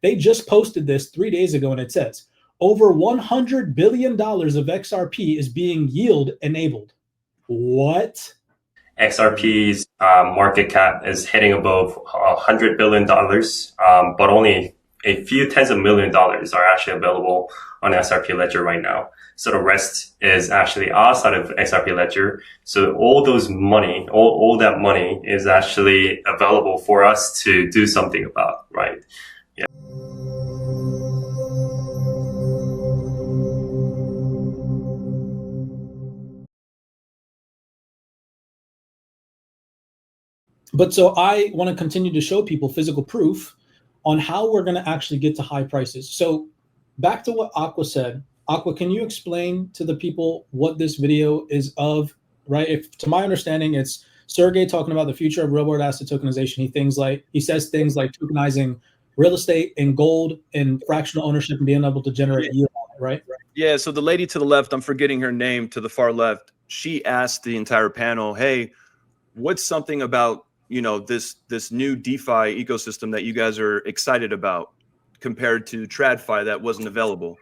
They just posted this 3 days ago, and it says over $100 billion of XRP is being yield enabled. What? XRP's market cap is hitting above $100 billion, but only a few tens of million dollars are actually available on XRP Ledger right now. So the rest is actually outside of XRP Ledger. So all those money, all that money is actually available for us to do something about, right? Yeah. But so I want to continue to show people physical proof on how we're going to actually get to high prices. So back to what Aqua said. Aqua, can you explain to the people what this video is of, right? If, to my understanding, it's Sergey talking about the future of real-world asset tokenization. He says things like tokenizing real estate and gold and fractional ownership and being able to generate yield on it, right? Yeah, so the lady to the left, I'm forgetting her name, to the far left, she asked the entire panel, hey, what's something about, you know, this new DeFi ecosystem that you guys are excited about compared to TradFi that wasn't available?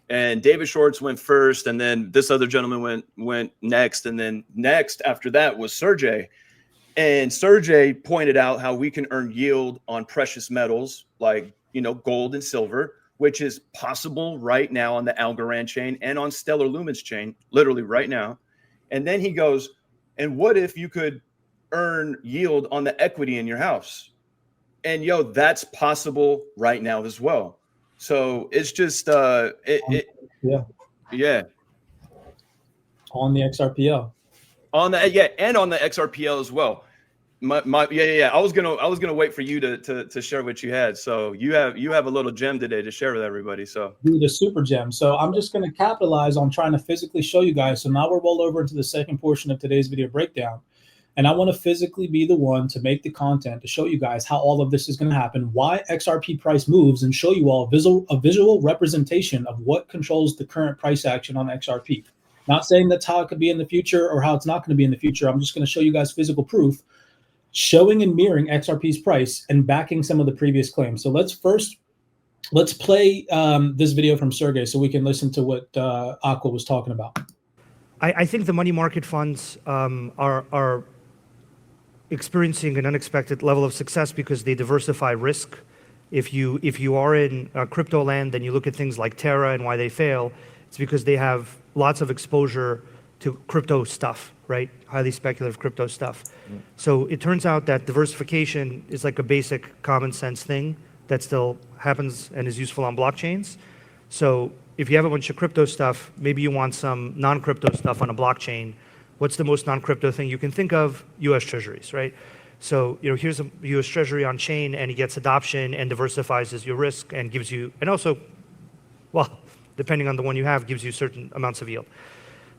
And David Schwartz went first, and then this other gentleman went next, and then next after that was Sergey. And Sergey pointed out how we can earn yield on precious metals like, you know, gold and silver, which is possible right now on the Algorand chain and on Stellar Lumens chain, literally right now. And then he goes, and what if you could earn yield on the equity in your house? And yo, that's possible right now as well. So it's just yeah on the XRPL, on the and on the XRPL as well. I was gonna wait for you to share what you had. So you have a little gem today to share with everybody. So the super gem. So I'm just going to capitalize on trying to physically show you guys. So now we're roll over into the second portion of today's video breakdown. And I want to physically be the one to make the content to show you guys how all of this is going to happen, why XRP price moves, and show you all a visual representation of what controls the current price action on XRP. Not saying that's how it could be in the future or how it's not going to be in the future. I'm just going to show you guys physical proof showing and mirroring XRP's price and backing some of the previous claims. So let's play this video from Sergey so we can listen to what Aqua was talking about. I think the money market funds are experiencing an unexpected level of success because they diversify risk. If you are in crypto land, then you look at things like Terra and why they fail. It's because they have lots of exposure to crypto stuff, right? Highly speculative crypto stuff. So it turns out that diversification is like a basic common sense thing that still happens and is useful on blockchains. So if you have a bunch of crypto stuff, maybe you want some non-crypto stuff on a blockchain. What's the most non-crypto thing you can think of? US Treasuries, right? So, you know, here's a US Treasury on chain and it gets adoption and diversifies your risk and gives you, and also, well, depending on the one you have, gives you certain amounts of yield.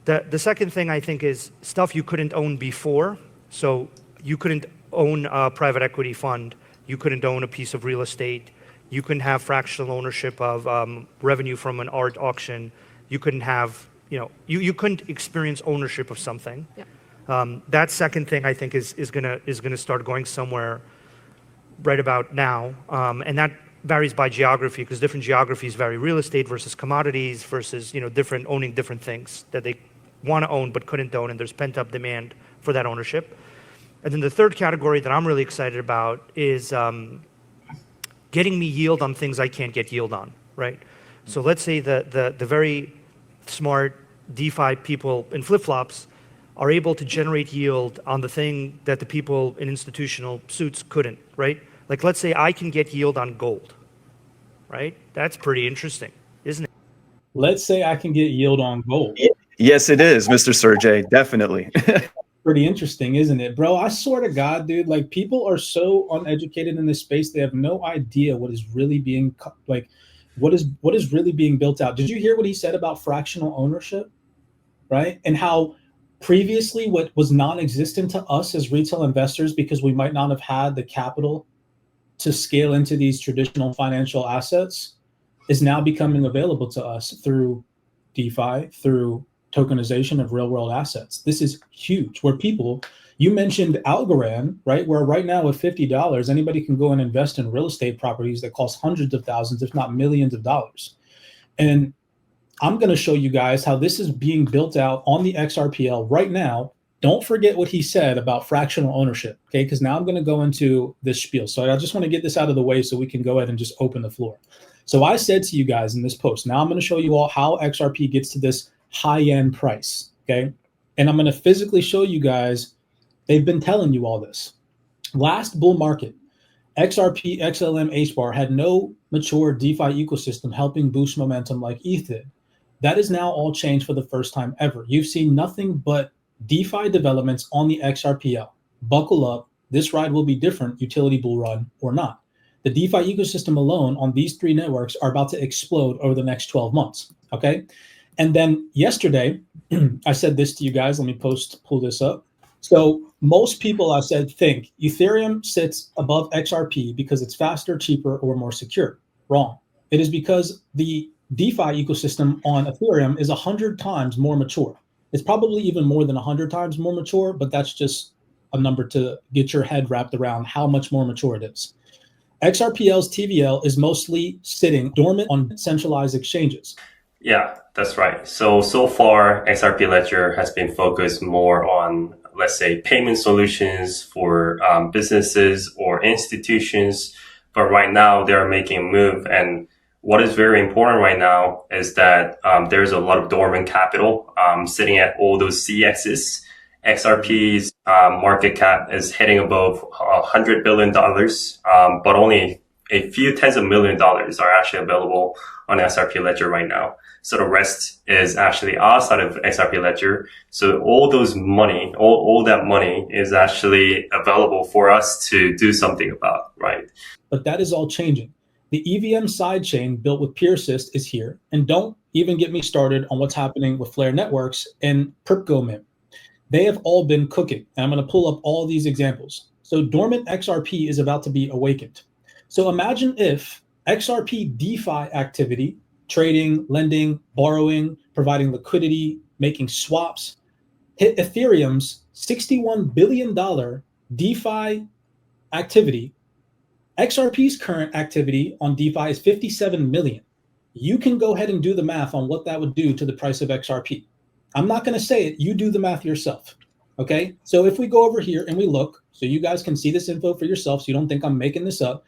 The second thing I think is stuff you couldn't own before. So you couldn't own a private equity fund. You couldn't own a piece of real estate. You couldn't have fractional ownership of revenue from an art auction. You couldn't have, you know, you couldn't experience ownership of something. Yeah. That second thing I think is gonna start going somewhere right about now, and that varies by geography because different geographies vary. Real estate versus commodities versus, you know, owning different things that they want to own but couldn't own, and there's pent up demand for that ownership. And then the third category that I'm really excited about is getting me yield on things I can't get yield on, right? So let's say the very smart DeFi people in flip-flops are able to generate yield on the thing that the people in institutional suits couldn't, right? Like let's say I can get yield on gold, right? That's pretty interesting, isn't it? Let's say I can get yield on gold. Yes, it is, Mr. Sergey, definitely. Pretty interesting, isn't it, bro? I swear to God, dude, like people are so uneducated in this space. They have no idea what is really being like, what is really being built out. Did you hear what he said about fractional ownership, right? And how previously what was non-existent to us as retail investors because we might not have had the capital to scale into these traditional financial assets is now becoming available to us through DeFi, through tokenization of real world assets. This is huge, where people, you mentioned Algorand, right? Where right now with $50, anybody can go and invest in real estate properties that cost hundreds of thousands, if not millions of dollars. And I'm going to show you guys how this is being built out on the XRPL right now. Don't forget what he said about fractional ownership, okay? Because now I'm going to go into this spiel. So I just want to get this out of the way so we can go ahead and just open the floor. So I said to you guys in this post, now I'm going to show you all how XRP gets to this high-end price, okay? And I'm going to physically show you guys, they've been telling you all this. Last bull market, XRP, XLM, HBAR had no mature DeFi ecosystem helping boost momentum like ETH did. That is now all changed for the first time ever. You've seen nothing but DeFi developments on the XRPL. Buckle up. This ride will be different, utility bull run or not. The DeFi ecosystem alone on these three networks are about to explode over the next 12 months, okay? And then yesterday, I said this to you guys. Let me pull this up. So most people, I said, think Ethereum sits above XRP because it's faster, cheaper, or more secure. Wrong. It is because the DeFi ecosystem on Ethereum is 100 times more mature. It's probably even more than 100 times more mature, but that's just a number to get your head wrapped around how much more mature it is. XRPL's TVL is mostly sitting dormant on centralized exchanges. Yeah, that's right. So far, XRP Ledger has been focused more on, let's say, payment solutions for businesses or institutions. But right now, they're making a move. And what is very important right now is that there's a lot of dormant capital sitting at all those CXs. XRP's market cap is hitting above $100 billion, but only a few tens of million dollars are actually available on XRP Ledger right now. So the rest is actually outside of XRP Ledger. So all those money, all that money is actually available for us to do something about, right? But that is all changing. The EVM sidechain built with PeerSys is here. And don't even get me started on what's happening with Flare Networks and PerpGoMint. They have all been cooking. And I'm going to pull up all these examples. So dormant XRP is about to be awakened. So imagine if XRP DeFi activity, trading, lending, borrowing, providing liquidity, making swaps, hit Ethereum's $61 billion DeFi activity. XRP's current activity on DeFi is 57 million. You can go ahead and do the math on what that would do to the price of XRP. I'm not going to say it. You do the math yourself. Okay. So if we go over here and we look, so you guys can see this info for yourself, so you don't think I'm making this up.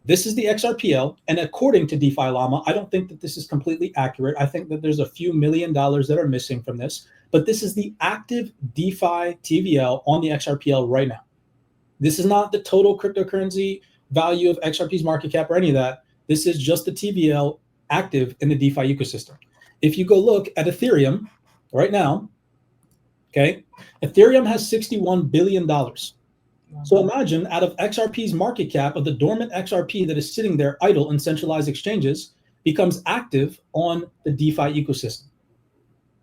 This is the XRPL. And according to DeFi Llama, I don't think that this is completely accurate. I think that there's a few $1 million that are missing from this, but this is the active DeFi TVL on the XRPL right now. This is not the total cryptocurrency value of XRP's market cap or any of that. This is just the TVL active in the DeFi ecosystem. If you go look at Ethereum right now, okay, Ethereum has $61 billion. So imagine out of XRP's market cap of the dormant XRP that is sitting there idle in centralized exchanges becomes active on the DeFi ecosystem.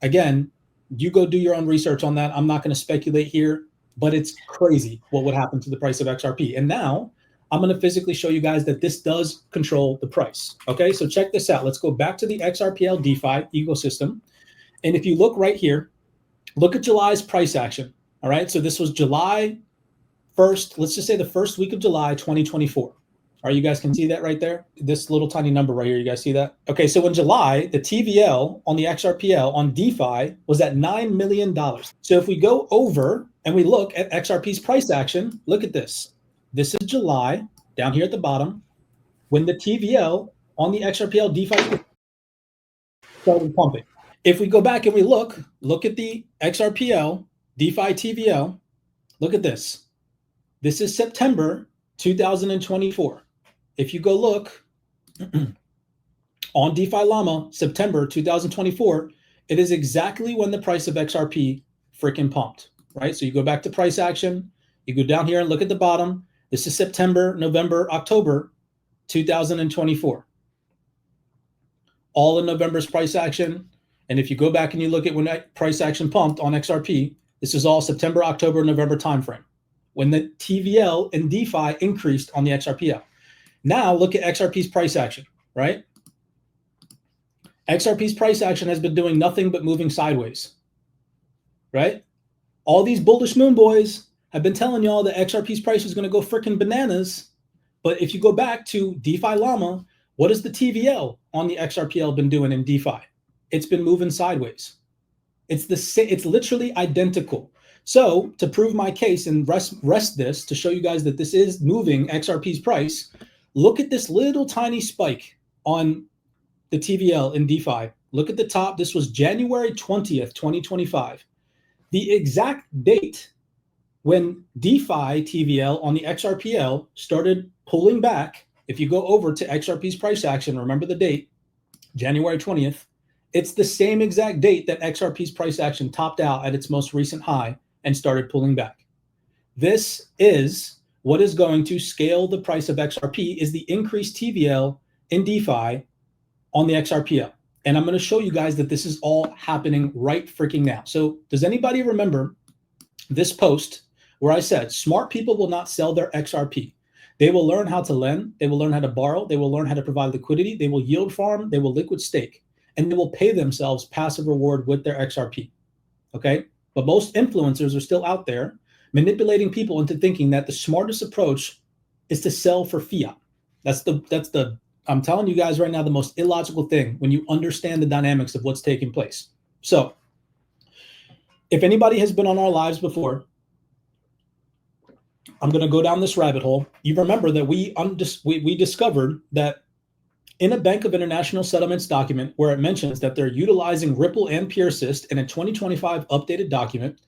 Again, you go do your own research on that. I'm not going to speculate here, but it's crazy what would happen to the price of XRP. And now I'm going to physically show you guys that this does control the price. Okay, so check this out. Let's go back to the XRPL DeFi ecosystem. And if you look right here, look at July's price action. All right, so this was July 1st. Let's just say the first week of July, 2024. All right, you guys can see that right there? This little tiny number right here, you guys see that? Okay, so in July, the TVL on the XRPL on DeFi was at $9 million. So if we go over and we look at XRP's price action, look at this. This is July, down here at the bottom, when the TVL on the XRPL DeFi started pumping. If we go back and we look at the XRPL DeFi TVL, look at this. This is September 2024. If you go look on DeFi Llama, September 2024, it is exactly when the price of XRP freaking pumped, right? So you go back to price action, you go down here and look at the bottom. This is September, November, October 2024. All in November's price action. And if you go back and you look at when that price action pumped on XRP, this is all September, October, November timeframe, when the TVL and DeFi increased on the XRPL. Now look at XRP's price action, right? XRP's price action has been doing nothing but moving sideways. right? All these bullish moon boys have been telling y'all that XRP's price is going to go freaking bananas. But if you go back to DeFi Llama, what has the TVL on the XRPL been doing in DeFi? It's been moving sideways. It's literally identical. So to prove my case and rest this to show you guys that this is moving XRP's price, look at this little tiny spike on the TVL in DeFi. Look at the top. This was January 20th, 2025. The exact date when DeFi TVL on the XRPL started pulling back, if you go over to XRP's price action, remember the date, January 20th, it's the same exact date that XRP's price action topped out at its most recent high and started pulling back. This is what is going to scale the price of XRP, is the increased TVL in DeFi on the XRPL. And I'm going to show you guys that this is all happening right freaking now. So does anybody remember this post where I said, smart people will not sell their XRP. They will learn how to lend. They will learn how to borrow. They will learn how to provide liquidity. They will yield farm. They will liquid stake. And they will pay themselves passive reward with their XRP. Okay? But most influencers are still out there manipulating people into thinking that the smartest approach is to sell for fiat. That's the I'm telling you guys right now, the most illogical thing when you understand the dynamics of what's taking place. So if anybody has been on our lives before, I'm going to go down this rabbit hole. You remember that we discovered that in a Bank of International Settlements document where it mentions that they're utilizing Ripple and PeerSys in a 2025 updated document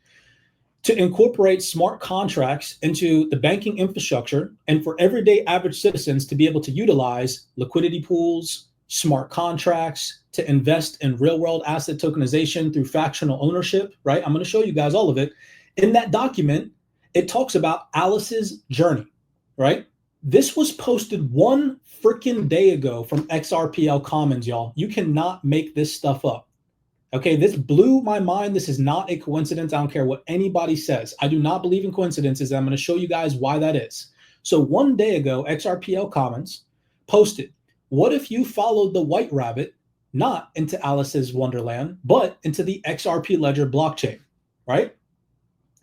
to incorporate smart contracts into the banking infrastructure and for everyday average citizens to be able to utilize liquidity pools, smart contracts, to invest in real world asset tokenization through fractional ownership, right? I'm going to show you guys all of it. In that document, it talks about Alice's journey, right? This was posted one freaking day ago from XRPL Commons, y'all. You cannot make this stuff up. Okay, this blew my mind. This is not a coincidence. I don't care what anybody says. I do not believe in coincidences. I'm going to show you guys why that is. So one day ago, XRPL Commons posted, what if you followed the white rabbit, not into Alice's Wonderland, but into the XRP Ledger blockchain, right?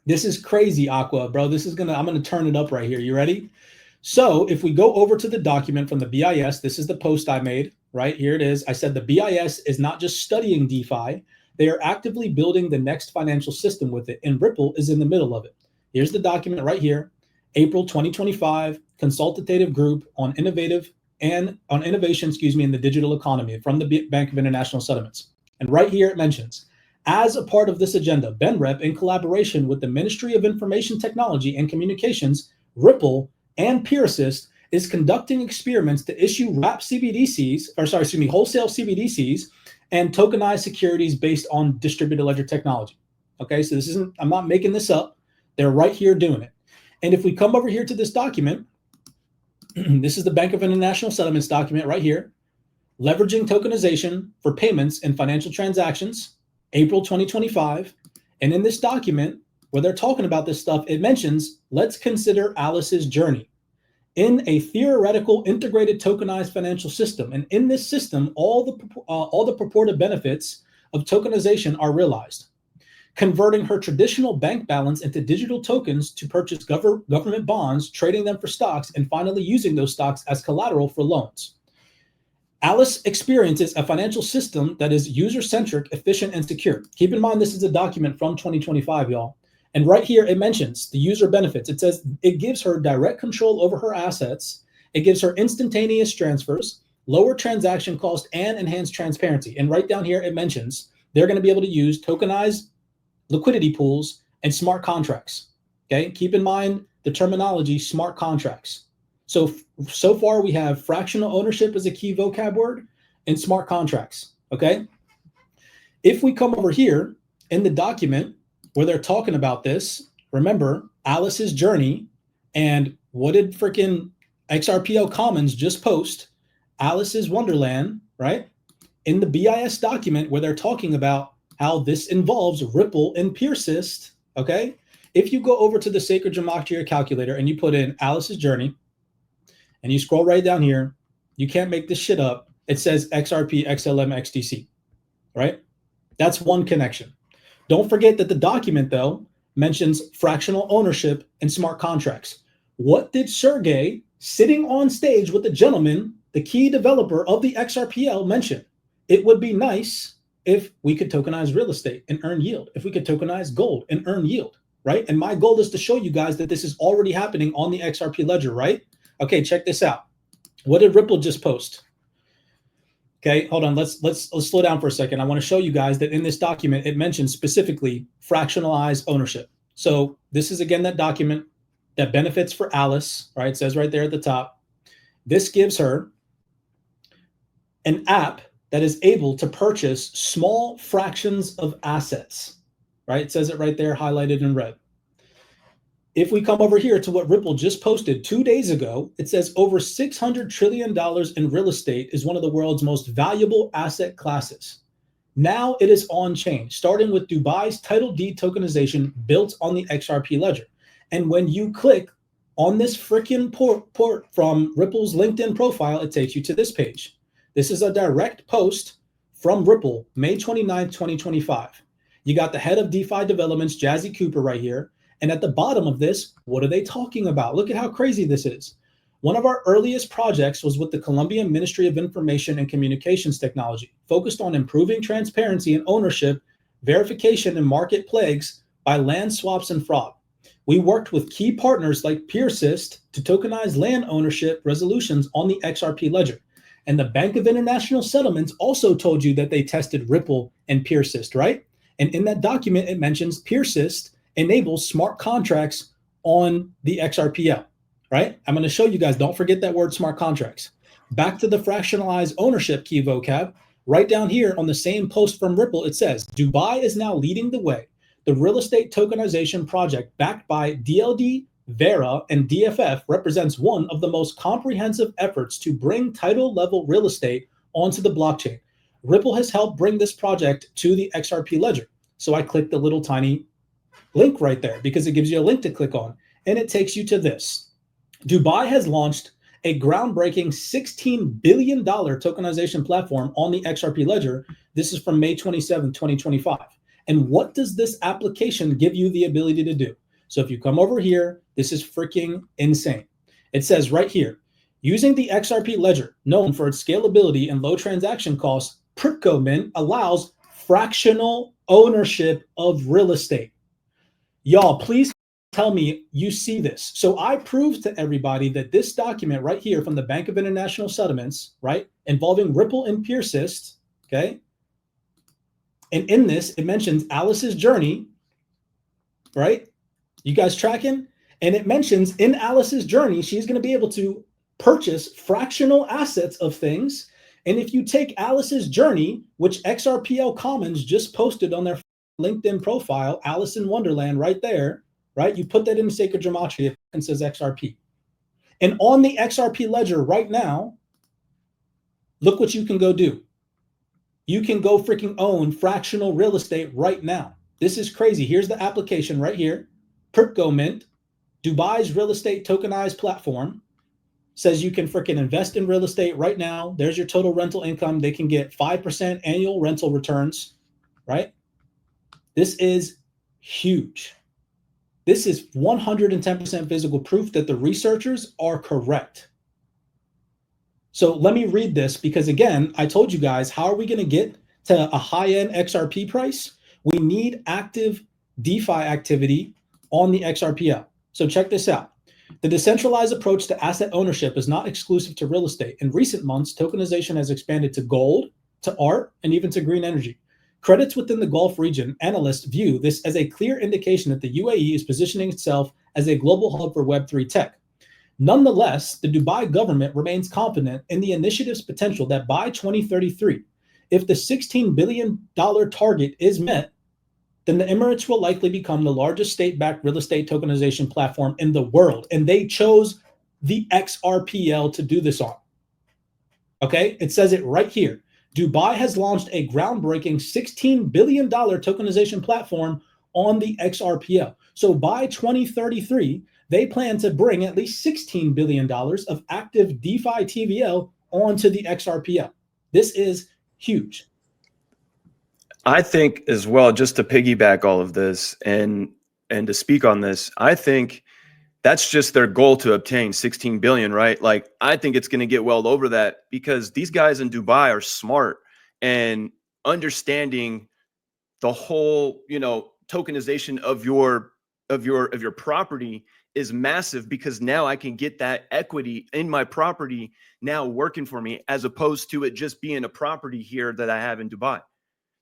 This is crazy, Aqua, bro. I'm going to turn it up right here. You ready? So if we go over to the document from the BIS, this is the post I made. Right here it is. I said the BIS is not just studying DeFi. They are actively building the next financial system with it, and Ripple is in the middle of it. Here's the document right here. April 2025, consultative group on innovation, in the digital economy from the Bank of International Settlements. And right here it mentions, as a part of this agenda, BNREP, in collaboration with the Ministry of Information Technology and Communications, Ripple, and PeerSys, is conducting experiments to issue wholesale CBDCs and tokenized securities based on distributed ledger technology. Okay, so I'm not making this up. They're right here doing it. And if we come over here to this document, this is the Bank of International Settlements document right here, leveraging tokenization for payments and financial transactions, April 2025. And in this document, where they're talking about this stuff, it mentions, let's consider Alice's journey in a theoretical integrated tokenized financial system. And in this system, all the purported benefits of tokenization are realized. Converting her traditional bank balance into digital tokens to purchase government bonds, trading them for stocks, and finally using those stocks as collateral for loans. Alice experiences a financial system that is user-centric, efficient, and secure. Keep in mind, this is a document from 2025, y'all. And right here, it mentions the user benefits. It says it gives her direct control over her assets. It gives her instantaneous transfers, lower transaction cost, and enhanced transparency. And right down here, it mentions they're going to be able to use tokenized liquidity pools and smart contracts. Okay, keep in mind the terminology smart contracts. So far, we have fractional ownership as a key vocab word and smart contracts. Okay, if we come over here in the document, where they're talking about this, remember Alice's journey, and what did freaking XRPL Commons just post? Alice's Wonderland, right? In the BIS document where they're talking about how this involves Ripple and PeerSys, okay? If you go over to the Sacred Gematria calculator and you put in Alice's journey, and you scroll right down here, you can't make this shit up. It says XRP, XLM, XDC, right? That's one connection. Don't forget that the document, though, mentions fractional ownership and smart contracts. What did Sergey, sitting on stage with the gentleman, the key developer of the XRPL, mention? It would be nice if we could tokenize real estate and earn yield, if we could tokenize gold and earn yield, right? And my goal is to show you guys that this is already happening on the XRP ledger, right? Okay, check this out. What did Ripple just post? Okay, hold on. Let's slow down for a second. I want to show you guys that in this document, it mentions specifically fractionalized ownership. So this is, again, that document that benefits for Alice, right? It says right there at the top. This gives her an app that is able to purchase small fractions of assets, right? It says it right there, highlighted in red. If we come over here to what Ripple just posted 2 days ago, it says over $600 trillion in real estate is one of the world's most valuable asset classes. Now it is on chain, starting with Dubai's title deed tokenization built on the XRP ledger. And when you click on this freaking port from Ripple's LinkedIn profile, it takes you to this page. This is a direct post from Ripple, May 29th, 2025. You got the head of DeFi developments, Jazzy Cooper, right here. And at the bottom of this, what are they talking about? Look at how crazy this is. One of our earliest projects was with the Colombian Ministry of Information and Communications Technology, focused on improving transparency and ownership, verification, and market plagues by land swaps and fraud. We worked with key partners like PeerSys to tokenize land ownership resolutions on the XRP ledger. And the Bank of International Settlements also told you that they tested Ripple and PeerSys, right? And in that document, it mentions PeerSys enables smart contracts on the XRPL, right? I'm going to show you guys, don't forget that word smart contracts. Back to the fractionalized ownership key vocab, right down here on the same post from Ripple, it says, Dubai is now leading the way. The real estate tokenization project backed by DLD, Vera, and DFF represents one of the most comprehensive efforts to bring title-level real estate onto the blockchain. Ripple has helped bring this project to the XRP ledger. So I clicked the little tiny link right there because it gives you a link to click on, and it takes you to this. Dubai has launched a groundbreaking $16 billion tokenization platform on the XRP ledger. This is from May 27, 2025. And what does this application give you the ability to do? So if you come over here, this is freaking insane. It says right here, using the XRP ledger, known for its scalability and low transaction costs, crypto mint allows fractional ownership of real estate. Y'all, please tell me you see this. So I proved to everybody that this document right here from the Bank of International Settlements, right, involving Ripple and PeerSys, okay? And in this, it mentions Alice's journey, right? You guys tracking? And it mentions in Alice's journey, she's going to be able to purchase fractional assets of things. And if you take Alice's journey, which XRPL Commons just posted on their LinkedIn profile, Alice in Wonderland right there, right? You put that in sacred gematria and says XRP. And on the XRP ledger right now, look what you can go do. You can go freaking own fractional real estate right now. This is crazy. Here's the application right here. Crypto Mint, Dubai's real estate tokenized platform, says you can freaking invest in real estate right now. There's your total rental income. They can get 5% annual rental returns, right? This is huge. This is 110% physical proof that the researchers are correct. So let me read this because, again, I told you guys, how are we going to get to a high-end XRP price? We need active DeFi activity on the XRPL. So check this out. The decentralized approach to asset ownership is not exclusive to real estate. In recent months, tokenization has expanded to gold, to art, and even to green energy. Credits within the Gulf region analysts view this as a clear indication that the UAE is positioning itself as a global hub for Web3 tech. Nonetheless, the Dubai government remains confident in the initiative's potential that by 2033, if the $16 billion target is met, then the Emirates will likely become the largest state-backed real estate tokenization platform in the world. And they chose the XRPL to do this on. Okay, it says it right here. Dubai has launched a groundbreaking $16 billion tokenization platform on the XRPL. So by 2033, they plan to bring at least $16 billion of active DeFi TVL onto the XRPL. This is huge. I think as well, just to piggyback all of this and to speak on this, I think that's just their goal to obtain 16 billion, right? Like, I think it's going to get well over that because these guys in Dubai are smart and understanding the whole, tokenization of your property is massive, because now I can get that equity in my property now working for me, as opposed to it just being a property here that I have in Dubai.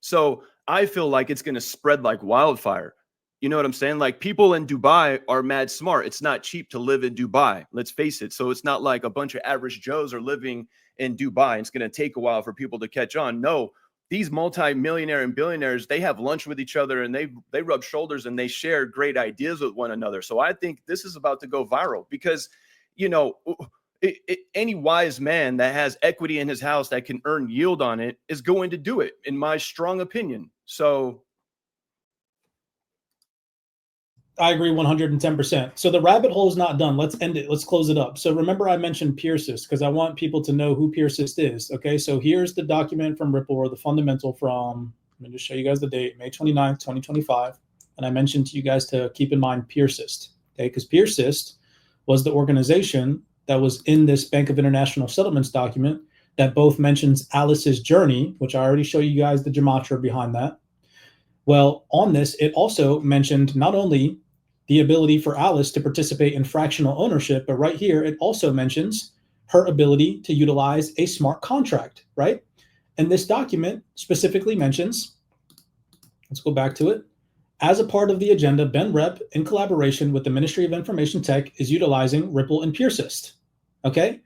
So I feel like it's going to spread like wildfire. You know what I'm saying? Like, people in Dubai are mad smart. It's not cheap to live in Dubai. Let's face it. So it's not like a bunch of average Joes are living in Dubai. It's going to take a while for people to catch on. No, these multi-millionaire and billionaires, they have lunch with each other and they rub shoulders and they share great ideas with one another. So I think this is about to go viral because, any wise man that has equity in his house that can earn yield on it is going to do it, in my strong opinion. So I agree 110%. So the rabbit hole is not done. Let's end it. Let's close it up. So remember, I mentioned PeerSys because I want people to know who PeerSys is. Okay, so here's the document from Ripple, or the fundamental from, let me just show you guys the date, May 29th, 2025. And I mentioned to you guys to keep in mind PeerSys, okay, because PeerSys was the organization that was in this Bank of International Settlements document that both mentions Alice's journey, which I already show you guys the gematria behind that. Well, on this, it also mentioned not only the ability for Alice to participate in fractional ownership, but right here, it also mentions her ability to utilize a smart contract, right? And this document specifically mentions, let's go back to it, as a part of the agenda, Ben Rep, in collaboration with the Ministry of Information Tech, is utilizing Ripple and PeerSys, okay?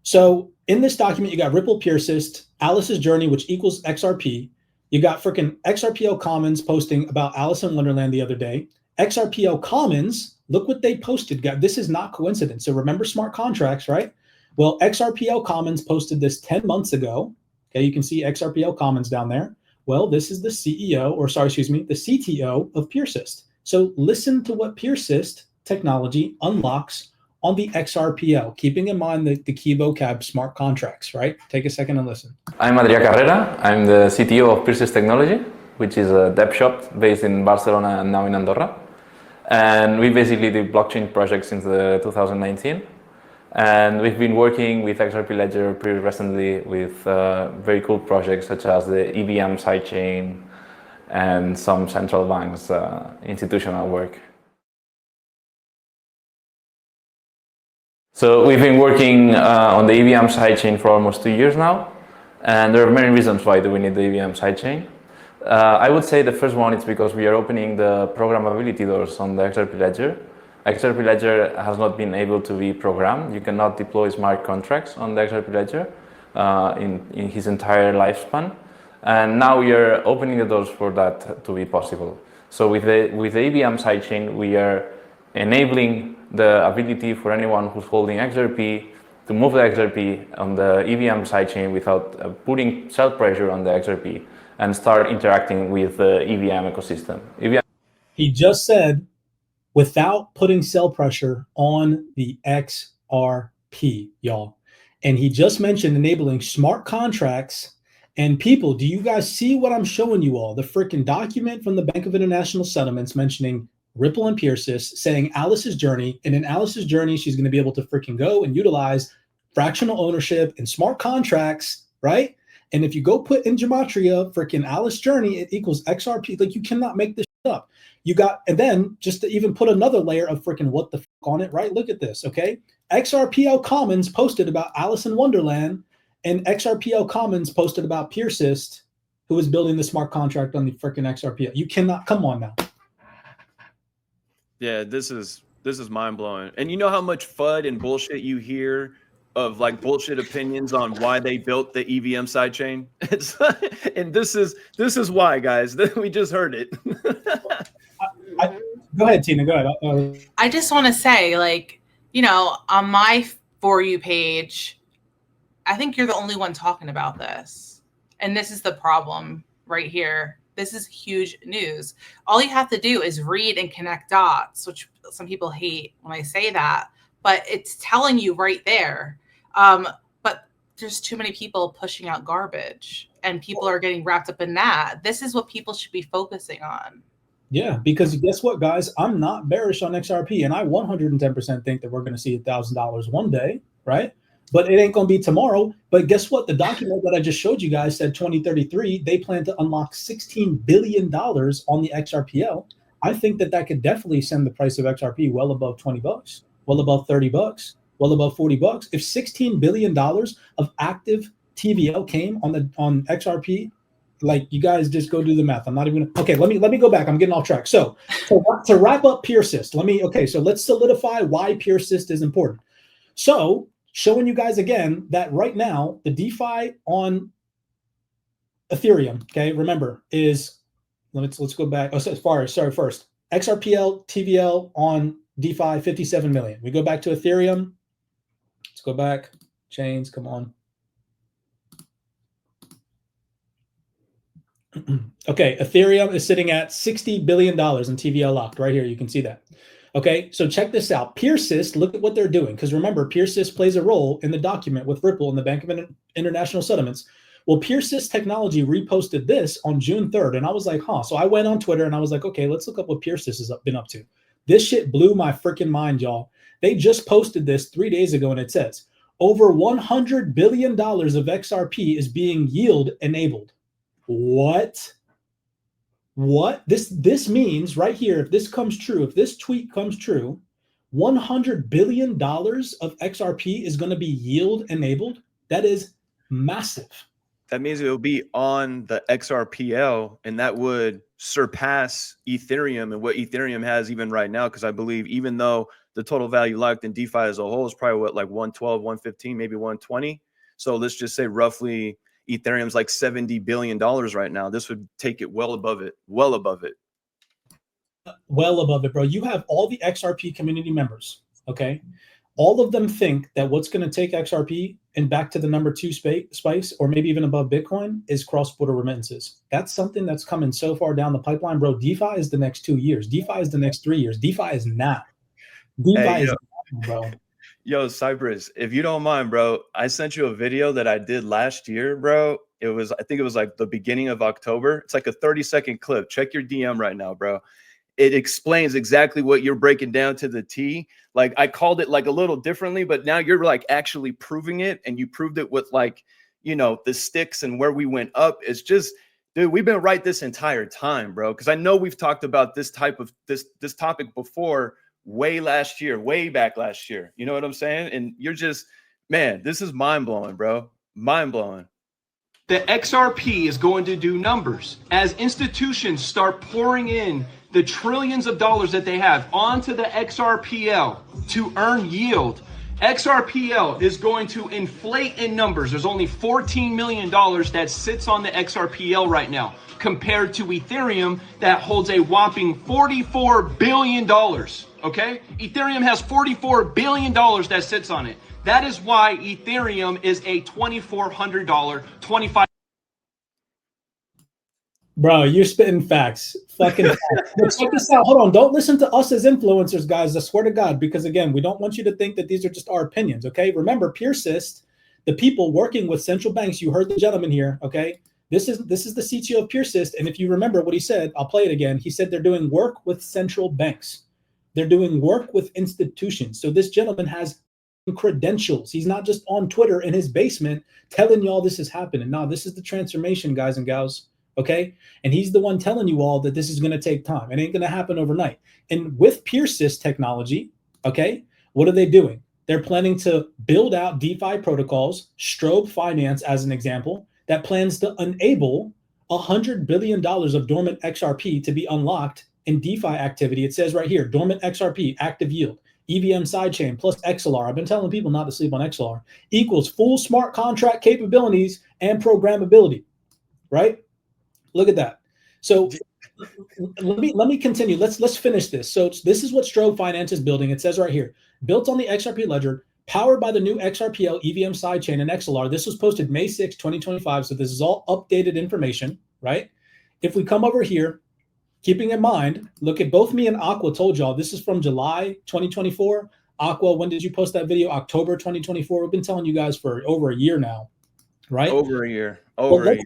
So in this document, you got Ripple, PeerSys, Alice's journey, which equals XRP. You got freaking XRPL Commons posting about Alice in Wonderland the other day. XRPL Commons, look what they posted. This is not coincidence. So remember smart contracts, right? Well, XRPL Commons posted this 10 months ago. Okay, you can see XRPL Commons down there. Well, this is the CEO, or sorry, excuse me, the CTO of PeerSys. So listen to what PeerSys technology unlocks on the XRPL, keeping in mind the key vocab, smart contracts, right? Take a second and listen. I'm Adrià Carrera. I'm the CTO of PeerSys Technology, which is a dev shop based in Barcelona and now in Andorra. And we basically do blockchain projects since 2019. And we've been working with XRP Ledger pretty recently with very cool projects such as the EVM sidechain and some central banks' institutional work. So we've been working on the EVM sidechain for almost 2 years now. And there are many reasons why do we need the EVM sidechain. I would say the first one is because we are opening the programmability doors on the XRP Ledger. XRP Ledger has not been able to be programmed. You cannot deploy smart contracts on the XRP Ledger in his entire lifespan. And now we are opening the doors for that to be possible. So with the EVM sidechain, we are enabling the ability for anyone who's holding XRP to move the XRP on the EVM sidechain without putting self-pressure on the XRP and start interacting with the EVM ecosystem. He just said, without putting sell pressure on the XRP, y'all. And he just mentioned enabling smart contracts. And people, do you guys see what I'm showing you all? The freaking document from the Bank of International Settlements mentioning Ripple and PeerSys, saying Alice's journey. And in Alice's journey, she's going to be able to freaking go and utilize fractional ownership and smart contracts, right? And if you go put in gematria, freaking Alice journey, it equals XRP. Like, you cannot make this shit up. You got, and then just to even put another layer of freaking what the fuck on it, right? Look at this, okay? XRPL Commons posted about Alice in Wonderland, and XRPL Commons posted about PeerSys, who is building the smart contract on the freaking XRPL. You cannot, come on now. yeah, this is mind blowing. And you know how much FUD and bullshit you hear of, like, bullshit opinions on why they built the EVM sidechain. And this is why, guys. We just heard it. Go ahead, Tina. Go ahead. I just want to say, like, on my For You page, I think you're the only one talking about this. And this is the problem right here. This is huge news. All you have to do is read and connect dots, which some people hate when I say that, but it's telling you right there. But there's too many people pushing out garbage and people are getting wrapped up in that. This is what people should be focusing on. Yeah, because guess what, guys? I'm not bearish on XRP, and I 110% think that we're going to see $1,000 one day, right? But it ain't going to be tomorrow. But guess what? The document that I just showed you guys said 2033, they plan to unlock $16 billion on the XRPL. I think that that could definitely send the price of XRP well above 20 bucks, well above 30 bucks, well above 40 bucks. If $16 billion of active TVL came on XRP, like, you guys just go do the math. I'm not even okay. Let me go back. I'm getting off track. So to wrap up PeerSys, so let's solidify why PeerSys is important. So showing you guys again that right now the DeFi on Ethereum, okay, remember is let's go back. Oh, sorry, first XRPL TVL on DeFi 57 million. We go back to Ethereum. Let's go back. Chains, come on. Okay, Ethereum is sitting at $60 billion in TVL locked right here. You can see that. Okay, so check this out. PeerSys, look at what they're doing. Because remember, PeerSys plays a role in the document with Ripple and the Bank of International Settlements. Well, PeerSys Technology reposted this on June 3rd. And I was like, huh. So I went on Twitter and I was like, okay, let's look up what PeerSys has been up to. This shit blew my freaking mind, y'all. They just posted this 3 days ago and it says, over $100 billion of XRP is being yield enabled. What? This means right here, if this comes true, if this tweet comes true, $100 billion of XRP is going to be yield enabled. That is massive. That means it will be on the XRPL, and that would surpass Ethereum and what Ethereum has even right now. Because I believe even though the total value locked in DeFi as a whole is probably what, like 112, 115, maybe 120. So let's just say roughly Ethereum's like $70 billion right now. This would take it well above it, well above it. Well above it, bro. You have all the XRP community members, okay? All of them think that what's going to take XRP and back to the #2 space, or maybe even above Bitcoin, is cross-border remittances. That's something that's coming so far down the pipeline, bro. DeFi is the next 2 years. DeFi is the next 3 years. DeFi is now. DeFi is now, bro. Yo, Cypress, if you don't mind, bro, I sent you a video that I did last year, bro. I think it was like the beginning of October. It's like a 30-second clip. Check your DM right now, bro. It explains exactly what you're breaking down to the T. Like, I called it like a little differently, but now you're like actually proving it, and you proved it with, like, you know, the sticks and where we went up. It's just, dude, we've been right this entire time, bro. Because I know we've talked about this topic before, way back last year. You know what I'm saying? And you're just, man, this is mind-blowing, bro. Mind-blowing. The XRP is going to do numbers as institutions start pouring in the trillions of dollars that they have onto the XRPL to earn yield. XRPL is going to inflate in numbers. There's only $14 million that sits on the XRPL right now, compared to Ethereum that holds a whopping $44 billion, okay? Ethereum has $44 billion that sits on it. That is why Ethereum is a $2,400, 25. Bro, you're spitting facts. Fucking facts. But check this out. Hold on. Don't listen to us as influencers, guys. I swear to God, because again, we don't want you to think that these are just our opinions, okay? Remember, PeerSys, the people working with central banks, you heard the gentleman here, okay? This is the CTO of PeerSys, and if you remember what he said, I'll play it again. He said they're doing work with central banks. They're doing work with institutions. So this gentleman has credentials. He's not just on Twitter in his basement telling y'all this is happening. No, this is the transformation, guys and gals. Okay. And he's the one telling you all that this is going to take time. It ain't going to happen overnight. And with PeerSys technology, okay, what are they doing? They're planning to build out DeFi protocols, Strobe Finance as an example, that plans to enable $100 billion of dormant XRP to be unlocked in DeFi activity. It says right here, dormant XRP, active yield, EVM sidechain plus XLR. I've been telling people not to sleep on XLR, equals full smart contract capabilities and programmability, right? Look at that. So let me continue. Let's finish this. So this is what Strobe Finance is building. It says right here, built on the XRP ledger, powered by the new XRPL, EVM sidechain, and XLR. This was posted May 6, 2025. So this is all updated information, right? If we come over here, keeping in mind, look at both me and Aqua told y'all, this is from July 2024. Aqua, when did you post that video? October 2024. We've been telling you guys for over a year now, right? Over a year. Over a year.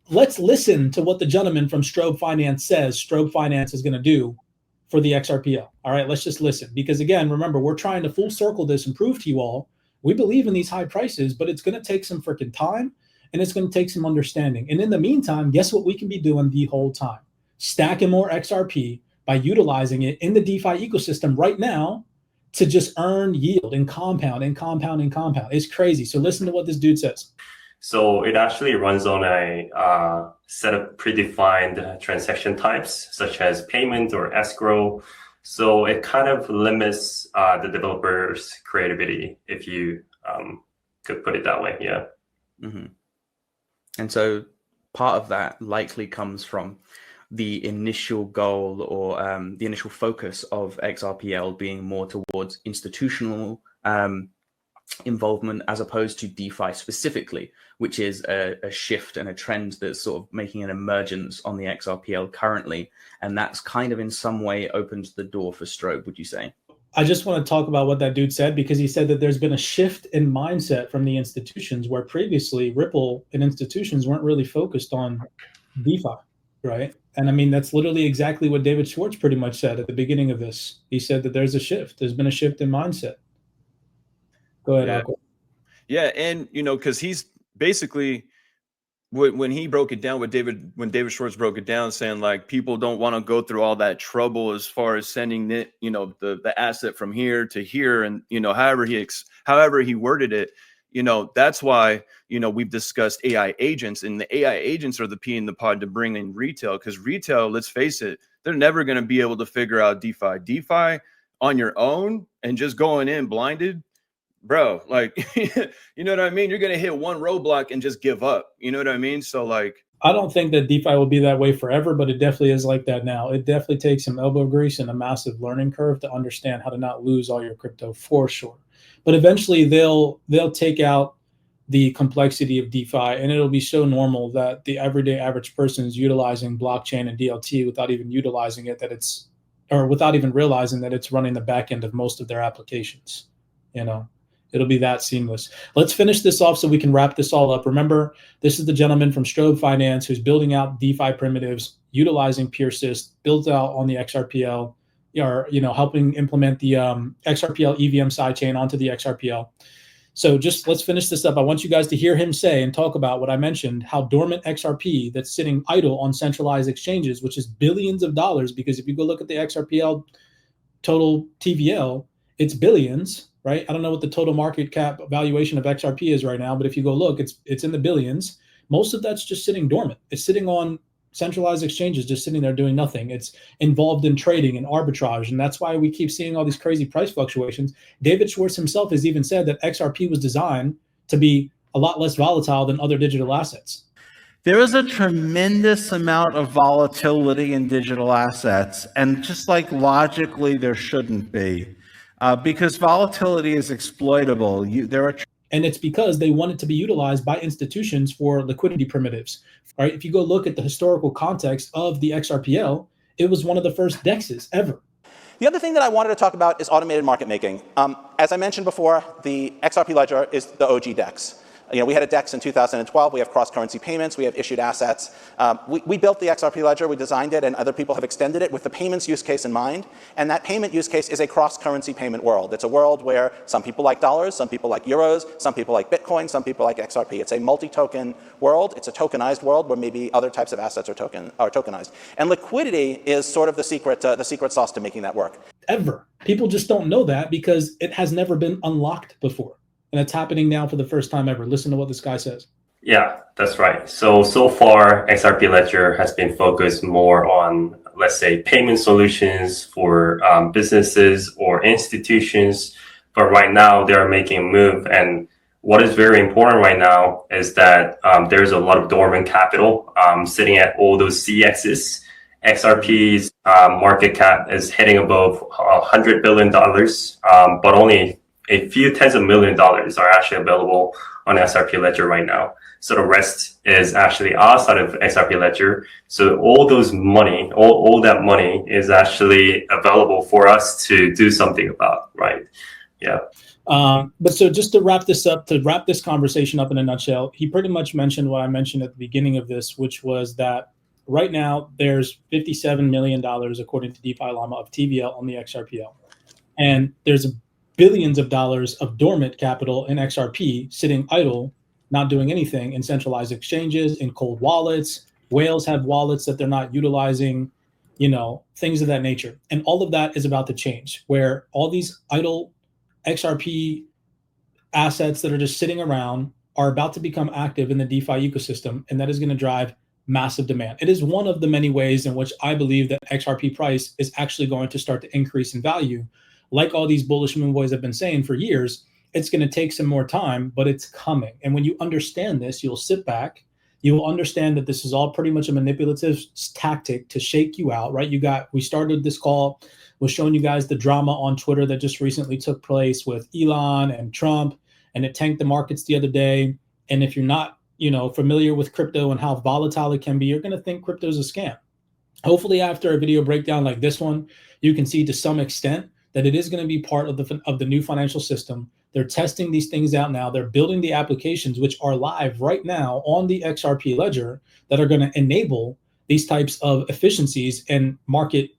Let's listen to what the gentleman from Strobe Finance says Strobe Finance is going to do for the XRPL. All right, let's just listen. Because again, remember, we're trying to full circle this and prove to you all, we believe in these high prices, but it's going to take some freaking time and it's going to take some understanding. And in the meantime, guess what we can be doing the whole time? Stacking more XRP by utilizing it in the DeFi ecosystem right now to just earn yield and compound and compound and compound. It's crazy. So listen to what this dude says. So it actually runs on a set of predefined transaction types, such as payment or escrow. So it kind of limits the developer's creativity, if you could put it that way. Yeah. Mm-hmm. And so part of that likely comes from the initial goal or the initial focus of XRPL being more towards institutional involvement as opposed to DeFi specifically, which is a shift and a trend that's sort of making an emergence on the XRPL currently. And that's kind of in some way opened the door for Strobe, would you say? I just want to talk about what that dude said, because he said that there's been a shift in mindset from the institutions, where previously Ripple and institutions weren't really focused on DeFi, right? And I mean, that's literally exactly what David Schwartz pretty much said at the beginning of this. He said that there's a shift. There's been a shift in mindset. Go ahead, Aqua. Yeah, and because he's basically, when he broke it down with when David Schwartz broke it down, saying like people don't want to go through all that trouble as far as sending it, the asset from here to here, and however he worded it, that's why we've discussed AI agents, and the AI agents are the pea in the pod to bring in retail, because retail, let's face it, they're never going to be able to figure out DeFi on your own and just going in blinded. Bro, like, you know what I mean? You're going to hit one roadblock and just give up. You know what I mean? So like, I don't think that DeFi will be that way forever, but it definitely is like that now. It definitely takes some elbow grease and a massive learning curve to understand how to not lose all your crypto, for sure. But eventually they'll take out the complexity of DeFi, and it'll be so normal that the everyday average person is utilizing blockchain and DLT without even utilizing it, without even realizing that it's running the back end of most of their applications. It'll be that seamless. Let's finish this off so we can wrap this all up. Remember, this is the gentleman from Strobe Finance who's building out DeFi primitives, utilizing PeerSys, built out on the XRPL, or helping implement the XRPL EVM sidechain onto the XRPL. So just let's finish this up. I want you guys to hear him say and talk about what I mentioned, how dormant XRP that's sitting idle on centralized exchanges, which is billions of dollars, because if you go look at the XRPL total TVL, it's billions. Right? I don't know what the total market cap valuation of XRP is right now, but if you go look, it's in the billions. Most of that's just sitting dormant. It's sitting on centralized exchanges, just sitting there doing nothing. It's involved in trading and arbitrage, and that's why we keep seeing all these crazy price fluctuations. David Schwartz himself has even said that XRP was designed to be a lot less volatile than other digital assets. There is a tremendous amount of volatility in digital assets, and just like logically there shouldn't be. Because volatility is exploitable. And it's because they want it to be utilized by institutions for liquidity primitives. Right? If you go look at the historical context of the XRPL, it was one of the first DEXs ever. The other thing that I wanted to talk about is automated market making. As I mentioned before, the XRP ledger is the OG DEX. We had a DEX in 2012. We have cross-currency payments. We have issued assets. We built the XRP ledger. We designed it, and other people have extended it with the payments use case in mind. And that payment use case is a cross-currency payment world. It's a world where some people like dollars, some people like euros, some people like Bitcoin, some people like XRP. It's a multi-token world. It's a tokenized world where maybe other types of assets are tokenized. And liquidity is sort of the secret sauce to making that work. Ever. People just don't know that because it has never been unlocked before. And it's happening now for the first time ever. Listen to what this guy says. Yeah, that's right. So far, XRP Ledger has been focused more on, let's say, payment solutions for businesses or institutions. But right now, they're making a move. And what is very important right now is that there's a lot of dormant capital sitting at all those CXs. XRP's market cap is hitting above $100 billion, but only a few tens of million dollars are actually available on XRP Ledger right now. So the rest is actually outside of XRP Ledger. So all that money is actually available for us to do something about, right? Yeah. But so just to wrap this up, to wrap this conversation up in a nutshell, he pretty much mentioned what I mentioned at the beginning of this, which was that right now there's $57 million, according to DeFi Llama, of TVL on the XRPL. And there's billions of dollars of dormant capital in XRP sitting idle, not doing anything in centralized exchanges, in cold wallets. Whales have wallets that they're not utilizing, things of that nature. And all of that is about to change, where all these idle XRP assets that are just sitting around are about to become active in the DeFi ecosystem, and that is going to drive massive demand. It is one of the many ways in which I believe that XRP price is actually going to start to increase in value. Like all these bullish moon boys have been saying for years, it's going to take some more time, but it's coming. And when you understand this, you'll sit back, you will understand that this is all pretty much a manipulative tactic to shake you out, right? We started this call, was showing you guys the drama on Twitter that just recently took place with Elon and Trump, and it tanked the markets the other day. And if you're not, familiar with crypto and how volatile it can be, you're going to think crypto is a scam. Hopefully after a video breakdown like this one, you can see to some extent that it is going to be part of the new financial system. They're testing these things out now. They're building the applications, which are live right now on the XRP ledger, that are going to enable these types of efficiencies and market,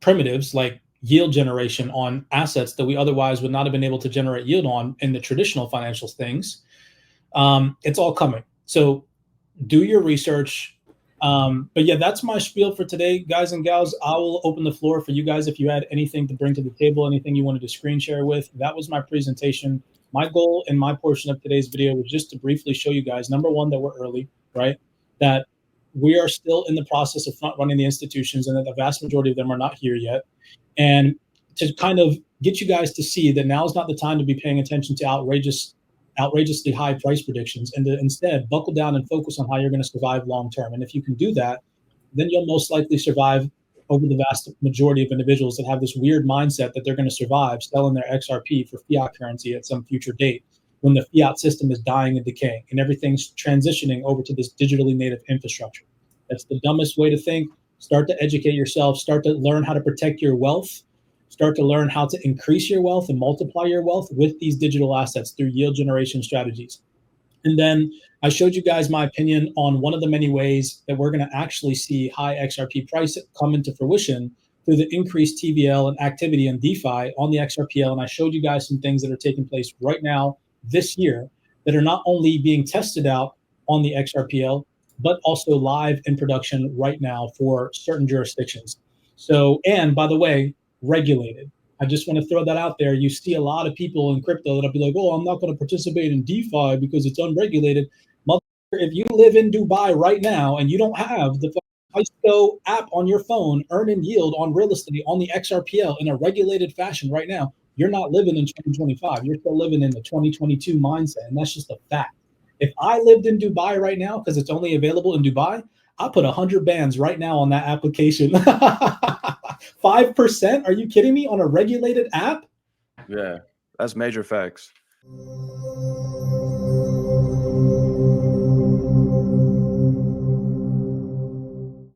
primitives like yield generation on assets that we otherwise would not have been able to generate yield on in the traditional financial things. It's all coming. So do your research. But yeah, that's my spiel for today, guys and gals. I will open the floor for you guys if you had anything to bring to the table, anything you wanted to screen share with. That was my presentation. My goal in my portion of today's video was just to briefly show you guys, number one, that we're early, right? That we are still in the process of front running the institutions, and that the vast majority of them are not here yet. And to kind of get you guys to see that now is not the time to be paying attention to outrageously high price predictions, and to instead buckle down and focus on how you're going to survive long term. And if you can do that, then you'll most likely survive over the vast majority of individuals that have this weird mindset that they're going to survive selling their XRP for fiat currency at some future date, when the fiat system is dying and decaying and everything's transitioning over to this digitally native infrastructure. That's the dumbest way to think. Start to educate yourself, start to learn how to protect your wealth, start to learn how to increase your wealth and multiply your wealth with these digital assets through yield generation strategies. And then I showed you guys my opinion on one of the many ways that we're going to actually see high XRP price come into fruition through the increased TVL and activity in DeFi on the XRPL. And I showed you guys some things that are taking place right now this year that are not only being tested out on the XRPL, but also live in production right now for certain jurisdictions. So, and by the way, regulated. I just want to throw that out there. You see a lot of people in crypto that'll be like, oh, I'm not going to participate in DeFi because it's unregulated. If you live in Dubai right now and you don't have the ISO app on your phone, earning yield on real estate on the XRPL in a regulated fashion right now, you're not living in 2025. You're still living in the 2022 mindset. And that's just a fact. If I lived in Dubai right now, because it's only available in Dubai, I'll put 100 bands right now on that application. 5%? Are you kidding me? On a regulated app? Yeah, that's major facts.